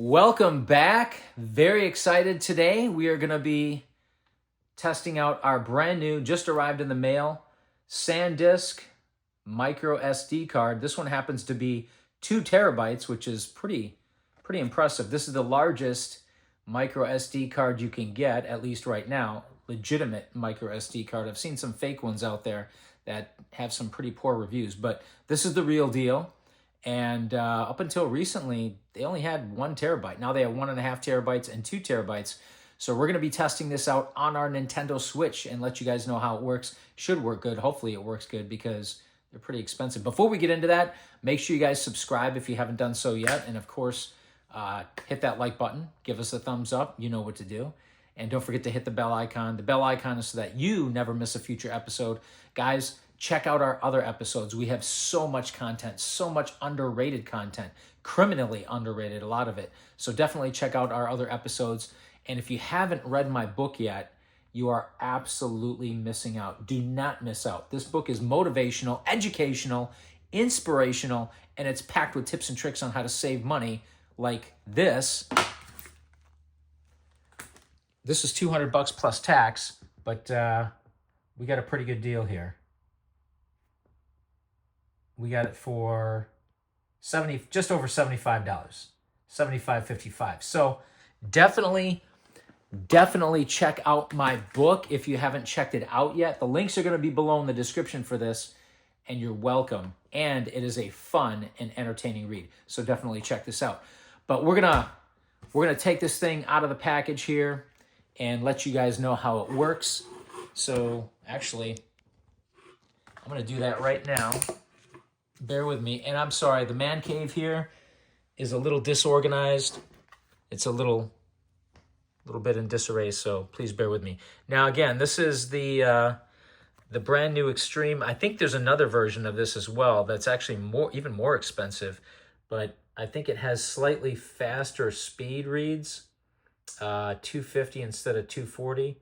Welcome back. Very excited today. We are going to be testing out our brand new, just arrived in the mail, SanDisk micro SD card. This one happens to be 2 terabytes, which is pretty impressive. This is the largest micro SD card you can get, at least right now. Legitimate micro SD card. I've seen some fake ones out there that have some pretty poor reviews, but this is the real deal. And up until recently, they only had 1 terabyte. Now they have 1.5 terabytes and 2 terabytes. So we're going to be testing this out on our Nintendo Switch and let you guys know how it works. Should work good. Hopefully it works good because they're pretty expensive. Before we get into that, make sure you guys subscribe if you haven't done so yet. And of course, hit that like button. Give us a thumbs up. You know what to do. And don't forget to hit the bell icon. The bell icon is so that you never miss a future episode. Guys, check out our other episodes. We have so much content, so much underrated content, criminally underrated, a lot of it. So definitely check out our other episodes. And if you haven't read my book yet, you are absolutely missing out. Do not miss out. This book is motivational, educational, inspirational, and it's packed with tips and tricks on how to save money like this. This is $200 plus tax, but we got a pretty good deal here. We got it for just over $75, $75.55. So definitely check out my book if you haven't checked it out yet. The links are going to be below in the description for this, and you're welcome. And it is a fun and entertaining read. So definitely check this out. But we're gonna take this thing out of the package here and let you guys know how it works. So actually, I'm gonna do that right now. Bear with me. And I'm sorry, the man cave here is a little disorganized. It's a little bit in disarray, so please bear with me. Now again, this is the brand new Extreme. I think there's another version of this as well that's actually even more expensive, but I think it has slightly faster speed reads, 250 instead of 240,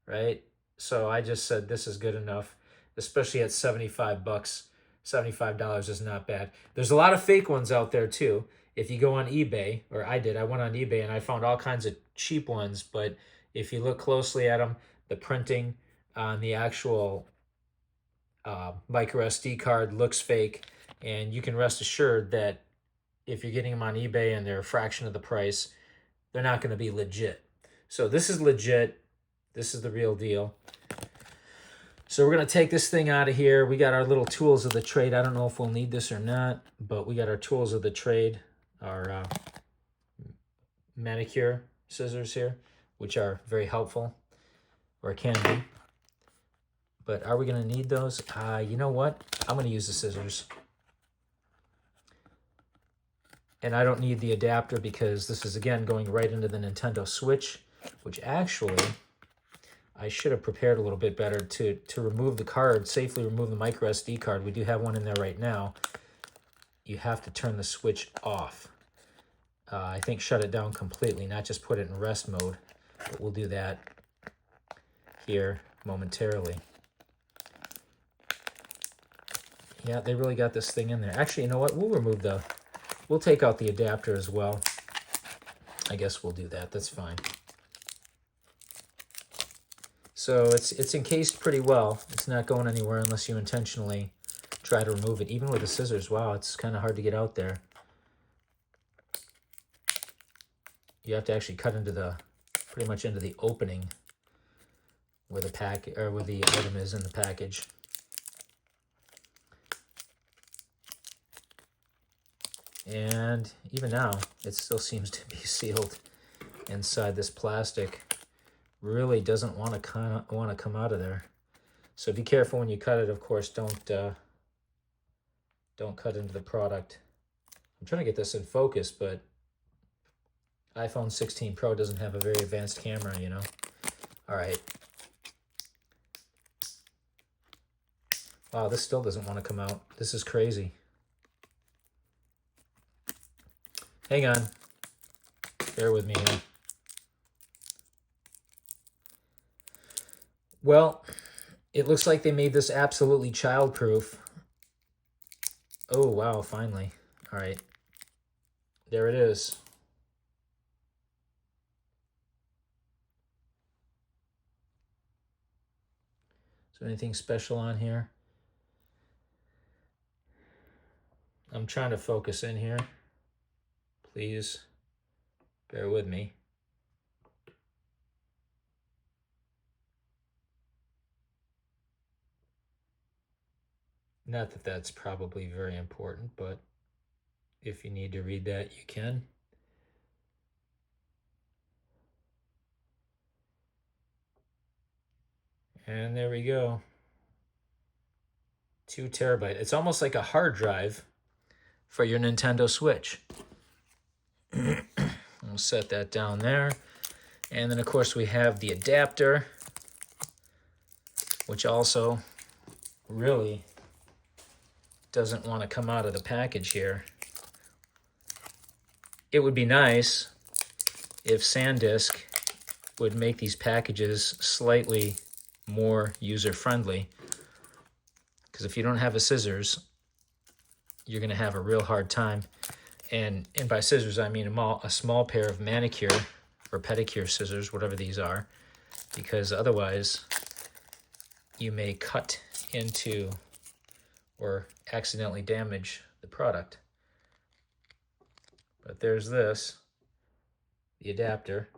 right? So I just said this is good enough, especially at $75. $75 is not bad. There's a lot of fake ones out there too. If you go on eBay, or I went on eBay and I found all kinds of cheap ones, but if you look closely at them, the printing on the actual micro SD card looks fake, and you can rest assured that if you're getting them on eBay and they're a fraction of the price, they're not going to be legit. So this is legit. This is the real deal. So we're going to take this thing out of here. We got our little tools of the trade. I don't know if we'll need this or not, but we got our tools of the trade, our manicure scissors here, which are very helpful, or can be. But are we going to need those? You know what? I'm going to use the scissors. And I don't need the adapter because this is, again, going right into the Nintendo Switch, which actually I should have prepared a little bit better to remove the card, safely remove the micro SD card. We do have one in there right now. You have to turn the switch off. I think shut it down completely, not just put it in rest mode. But we'll do that here momentarily. Yeah, they really got this thing in there. Actually, you know what? We'll take out the adapter as well. I guess we'll do that. That's fine. So it's encased pretty well. It's not going anywhere unless you intentionally try to remove it. Even with the scissors, wow, it's kind of hard to get out there. You have to actually cut pretty much into the opening where where the item is in the package. And even now, it still seems to be sealed inside this plastic. Really doesn't want to come out of there. So be careful when you cut it. Of course, don't cut into the product. I'm trying to get this in focus, but iPhone 16 Pro doesn't have a very advanced camera, you know. All right. Wow, this still doesn't want to come out. This is crazy. Hang on. Bear with me here. Well, it looks like they made this absolutely child-proof. Oh, wow, finally. All right. There it is. Is there anything special on here? I'm trying to focus in here. Please bear with me. Not that that's probably very important, but if you need to read that, you can. And there we go. 2 terabyte. It's almost like a hard drive for your Nintendo Switch. We'll set that down there. And then, of course, we have the adapter, which also really doesn't want to come out of the package here. It would be nice if SanDisk would make these packages slightly more user-friendly, because if you don't have a scissors, you're going to have a real hard time. And by scissors, I mean a small pair of manicure or pedicure scissors, whatever these are, because otherwise you may cut into or accidentally damage the product. But there's this, the adapter.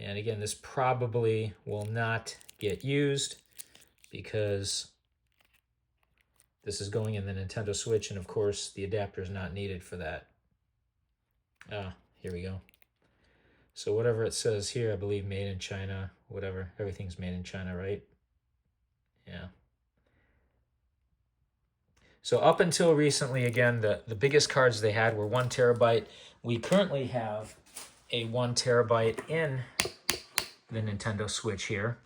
And again, this probably will not get used because this is going in the Nintendo Switch, and of course the adapter is not needed for that. Here we go. So whatever it says here, I believe made in China, whatever, everything's made in China, right? Yeah. So up until recently, again, the biggest cards they had were 1 terabyte. We currently have a 1 terabyte in the Nintendo Switch here.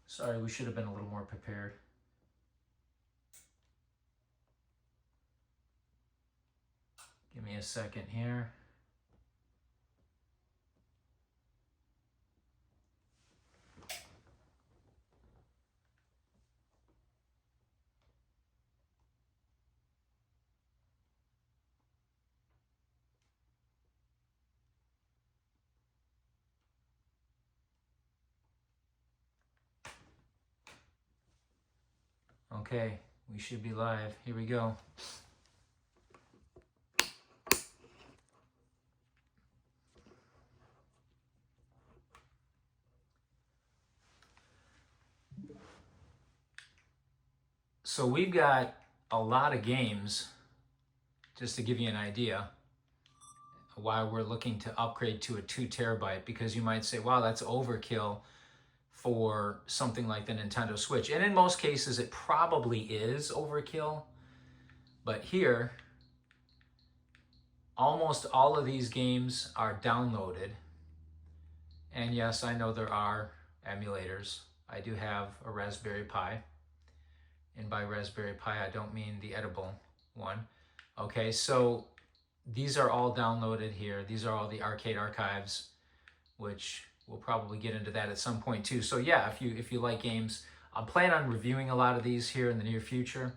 Sorry, we should have been a little more prepared. Give me a second here. Okay, we should be live. Here we go. So we've got a lot of games, just to give you an idea, why we're looking to upgrade to a 2 terabyte, because you might say, wow, that's overkill for something like the Nintendo Switch. And in most cases, it probably is overkill. But here, almost all of these games are downloaded. And yes, I know there are emulators. I do have a Raspberry Pi. And by Raspberry Pi, I don't mean the edible one. Okay, so these are all downloaded here. These are all the arcade archives, which we'll probably get into that at some point too. So yeah, if you like games, I'm planning on reviewing a lot of these here in the near future.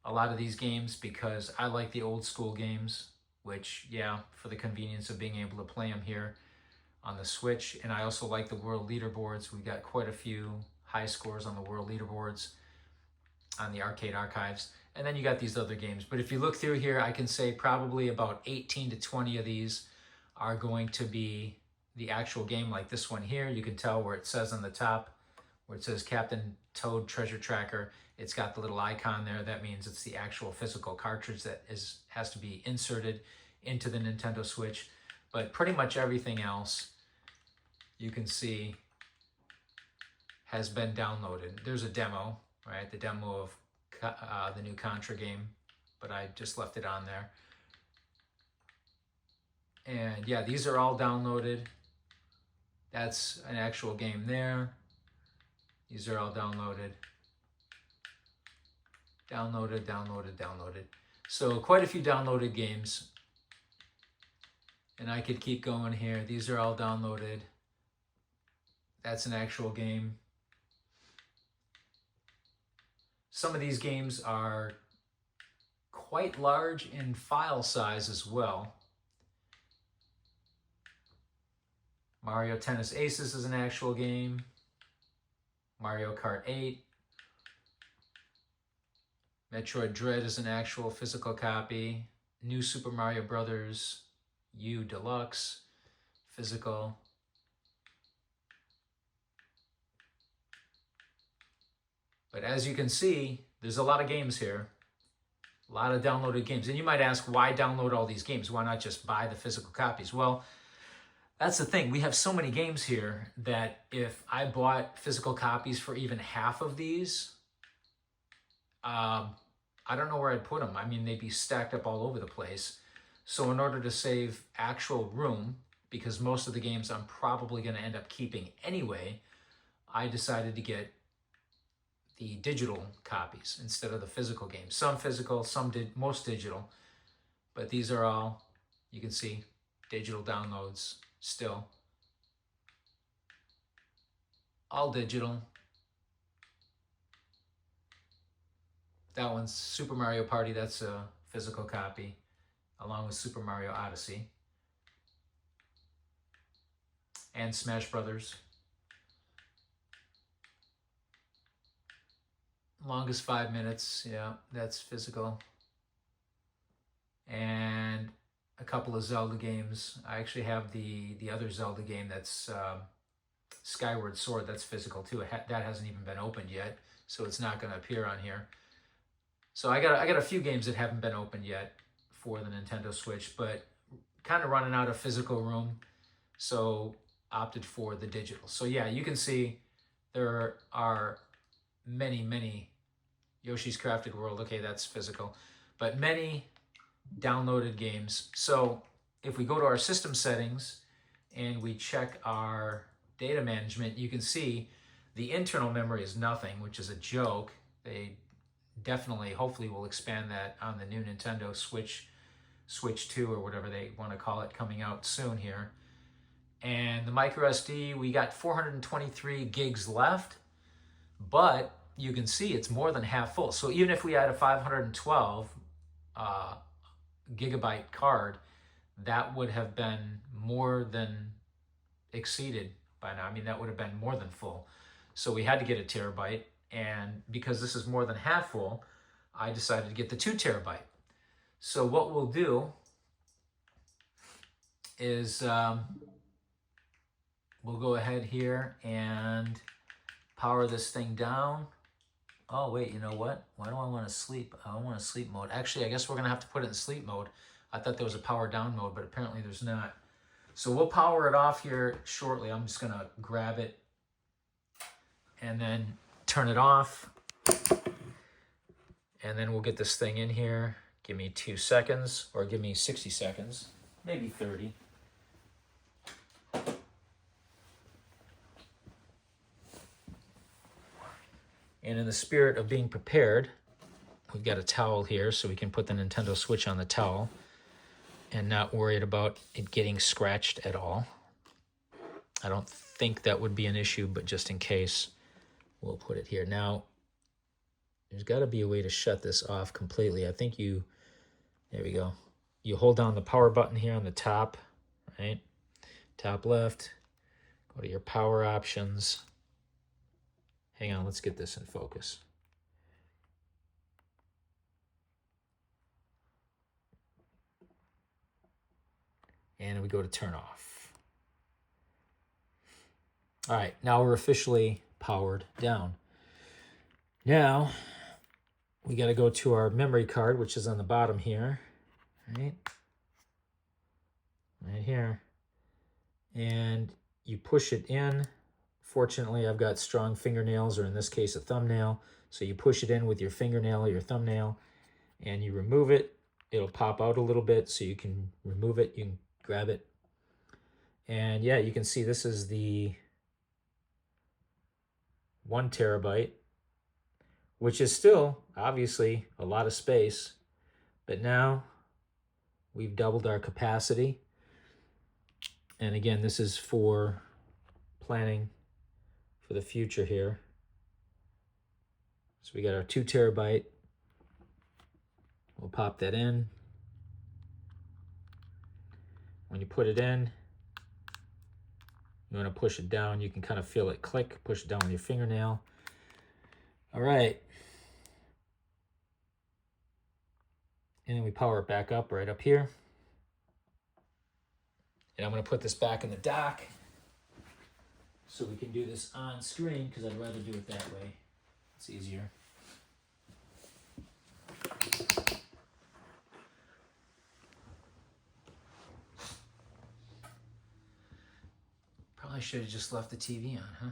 A lot of these games, because I like the old school games, which, yeah, for the convenience of being able to play them here on the Switch. And I also like the world leaderboards. We've got quite a few high scores on the world leaderboards on the arcade archives. And then you got these other games. But if you look through here, I can say probably about 18 to 20 of these are going to be the actual game, like this one here. You can tell where it says on the top, where it says Captain Toad Treasure Tracker. It's got the little icon there. That means it's the actual physical cartridge that has to be inserted into the Nintendo Switch. But pretty much everything else, you can see, has been downloaded. There's a demo, right? The demo of the new Contra game, but I just left it on there. And yeah, these are all downloaded. That's an actual game there. These are all downloaded. Downloaded, downloaded, downloaded. So quite a few downloaded games. And I could keep going here. These are all downloaded. That's an actual game. Some of these games are quite large in file size as well. Mario Tennis Aces is an actual game. Mario Kart 8. Metroid Dread is an actual physical copy. New Super Mario Brothers U Deluxe, physical. But as you can see, there's a lot of games here. A lot of downloaded games. And you might ask, why download all these games? Why not just buy the physical copies? Well, that's the thing. We have so many games here that if I bought physical copies for even half of these, I don't know where I'd put them. I mean, they'd be stacked up all over the place. So in order to save actual room, because most of the games I'm probably going to end up keeping anyway, I decided to get the digital copies instead of the physical games. Some physical, most digital. But these are all, you can see, digital downloads still. All digital. That one's Super Mario Party, that's a physical copy, along with Super Mario Odyssey. And Smash Brothers. Longest 5 minutes, yeah, that's physical. And a couple of Zelda games. I actually have the other Zelda game that's Skyward Sword, that's physical too. That hasn't even been opened yet, so it's not going to appear on here. So I got a few games that haven't been opened yet for the Nintendo Switch, but kind of running out of physical room, so opted for the digital. So yeah, you can see there are many Yoshi's Crafted World. Okay, that's physical, but many downloaded games. So if we go to our system settings and we check our data management, you can see the internal memory is nothing, which is a joke. They definitely, hopefully, will expand that on the new Nintendo Switch 2 or whatever they want to call it, coming out soon here. And the micro SD, we got 423 gigs left, but you can see it's more than half full. So even if we had a 512 gigabyte card, that would have been more than exceeded by now. I mean, that would have been more than full. So we had to get a terabyte. And because this is more than half full, I decided to get the 2 terabyte. So what we'll do is we'll go ahead here and power this thing down. Oh, wait, you know what? Why do I want to sleep? I don't want to sleep mode. Actually, I guess we're going to have to put it in sleep mode. I thought there was a power down mode, but apparently there's not. So we'll power it off here shortly. I'm just going to grab it and then turn it off. And then we'll get this thing in here. Give me 2 seconds, or give me 60 seconds, maybe 30. And in the spirit of being prepared, we've got a towel here so we can put the Nintendo Switch on the towel and not worried about it getting scratched at all. I don't think that would be an issue, but just in case, we'll put it here. Now, there's got to be a way to shut this off completely. I think there we go. You hold down the power button here on the top, right? Top left, go to your power options. Hang on, let's get this in focus. And we go to turn off. All right, now we're officially powered down. Now, we got to go to our memory card, which is on the bottom here, right? Right here. And you push it in. Fortunately, I've got strong fingernails, or in this case, a thumbnail. So you push it in with your fingernail or your thumbnail, and you remove it. It'll pop out a little bit, so you can remove it. You can grab it. And yeah, you can see this is the 1 terabyte, which is still obviously a lot of space, but now we've doubled our capacity. And again, this is for planning for the future here. So we got our 2 terabyte. We'll pop that in. When you put it in, You want to push it down, you can kind of feel it click. Push it down with your fingernail. All right. And then we power it back up right up here. And I'm going to put this back in the dock so we can do this on screen, because I'd rather do it that way. It's easier. Probably should have just left the TV on, huh?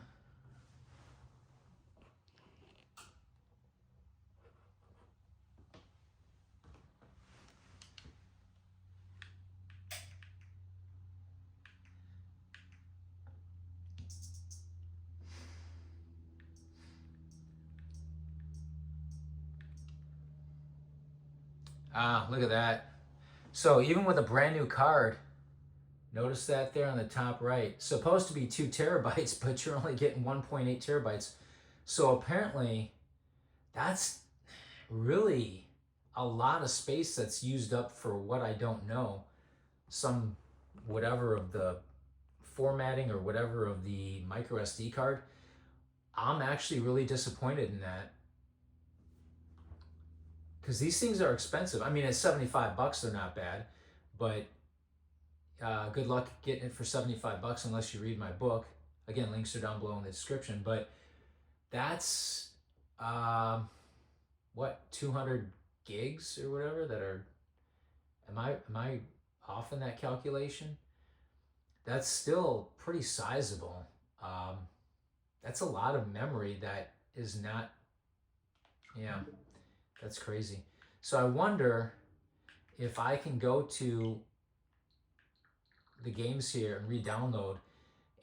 Ah, look at that. So even with a brand new card, notice that there on the top right, supposed to be 2 terabytes, but you're only getting 1.8 terabytes. So apparently that's really a lot of space that's used up for what I don't know. Some whatever of the formatting or whatever of the micro SD card. I'm actually really disappointed in that, because these things are expensive. I mean, at 75 bucks, they're not bad, but good luck getting it for 75 bucks unless you read my book. Again, links are down below in the description, but that's, what, 200 gigs or whatever that are, am I off in that calculation? That's still pretty sizable. That's a lot of memory that is not, yeah. That's crazy. So I wonder if I can go to the games here and re-download.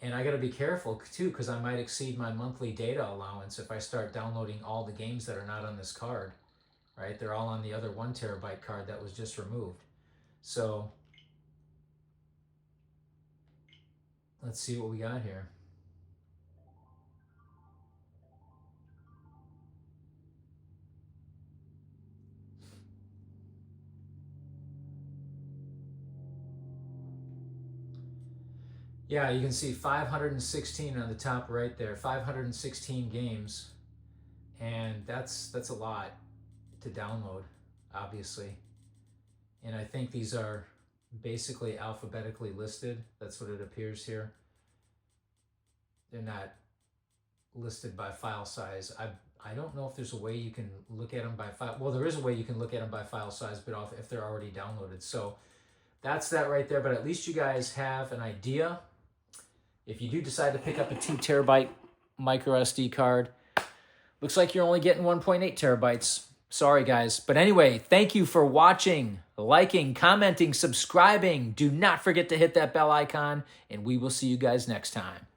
And I got to be careful too, because I might exceed my monthly data allowance if I start downloading all the games that are not on this card, right? They're all on the other 1 terabyte card that was just removed. So let's see what we got here. Yeah, you can see 516 on the top right there, 516 games. And that's a lot to download, obviously. And I think these are basically alphabetically listed. That's what it appears here. They're not listed by file size. I don't know if there's a way you can look at them by file. Well, there is a way you can look at them by file size, but if they're already downloaded. So that's that right there. But at least you guys have an idea. If you do decide to pick up a 2 terabyte micro SD card, looks like you're only getting 1.8 terabytes. Sorry, guys. But anyway, thank you for watching, liking, commenting, subscribing. Do not forget to hit that bell icon, and we will see you guys next time.